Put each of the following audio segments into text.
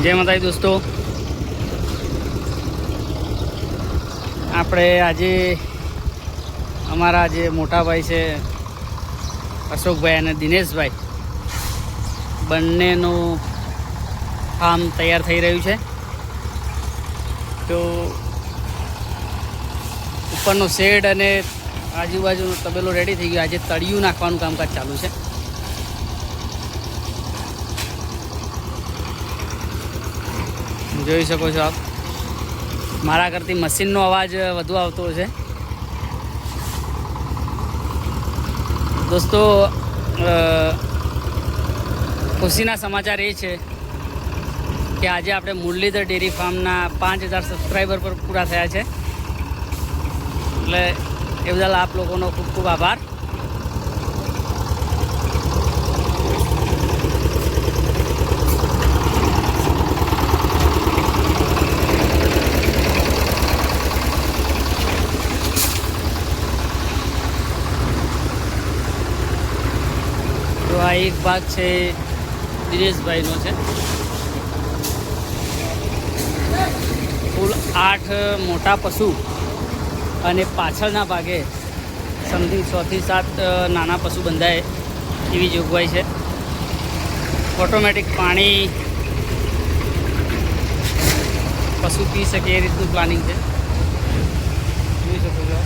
જય માતાજી દોસ્તો, આપણે આજે અમારા જે મોટા ભાઈ છે અશોકભાઈ અને દિનેશભાઈ બંનેનું ફાર્મ તૈયાર થઈ રહ્યું છે. તો ઉપરનો શેડ અને આજુબાજુનો તબેલો રેડી થઈ ગયો. આજે તળિયું નાખવાનું કામકાજ ચાલુ છે. જોઈ શકો છો આપ. મારા કરતી મશીનનો અવાજ વધુ આવતો છે. દોસ્તો, ખુશીના સમાચાર એ છે કે આજે આપણે મુરલીધર ડેરી ફાર્મના 5000 સબસ્ક્રાઈબર પર પૂરા થયા છે. એટલે એ બદલ આપ લોકોનો ખૂબ ખૂબ આભાર. તો આ એક ભાગ છે દિનેશભાઈનો છે. કુલ 8 મોટા પશુ અને પાછળના ભાગે સમથિંગ 6 થી 7 નાના પશુ બંધાય એવી જોગવાઈ છે. ઓટોમેટિક પાણી પશુ પી શકે એ રીતનું પ્લાનિંગ છે. જોઈ શકો છો.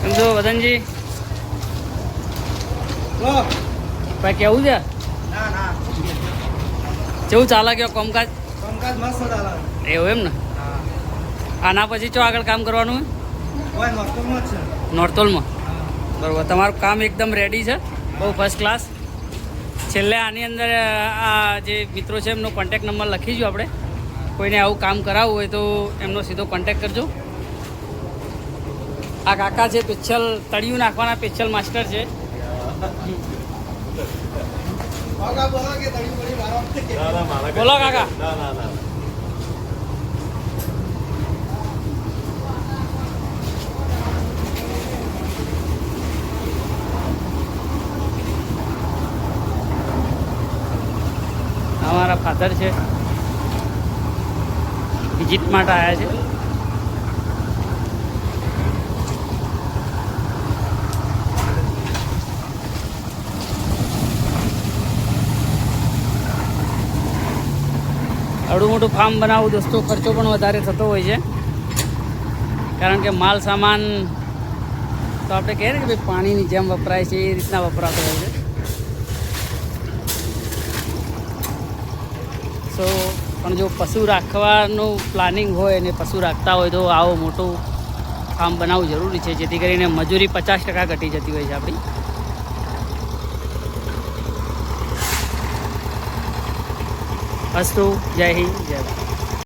સમજો વદનજી, ભાઈ કેવું છે? કેવું ચાલે ગયો કામકાજ? એવું એમ ને? આના પછી ચો આગળ કામ કરવાનું? નોર્તોલમાં. બરાબર. તમારું કામ એકદમ રેડી છે, બહુ ફર્સ્ટ ક્લાસ. છેલ્લે આની અંદર આ જે મિત્રો છે એમનો કોન્ટેક નંબર લખીશું આપણે. કોઈને આવું કામ કરાવવું હોય તો એમનો સીધો કોન્ટેક કરજો. આ કાકા છે પેચ્છલ તળિયું નાખવાના પેચ્છલ માસ્ટર છે. બોલો કાકા. અમારા ફાધર છે, વિઝિટ માટે આવ્યા છે. આવડું મોટું ફાર્મ બનાવવું દોસ્તો ખર્ચો પણ વધારે થતો હોય છે. કારણ કે માલ સામાન તો આપણે કહીએ ને કે ભાઈ પાણીની જેમ વપરાય છે એ રીતના વપરાતો હોય છે. સો પણ જો પશુ રાખવાનું પ્લાનિંગ હોય અને પશુ રાખતા હોય તો આવો મોટું ફાર્મ બનાવવું જરૂરી છે, જેથી કરીને મજૂરી 50% ઘટી જતી હોય છે આપણી. અસ્તુ. જય હિન્દ, જય ભારત.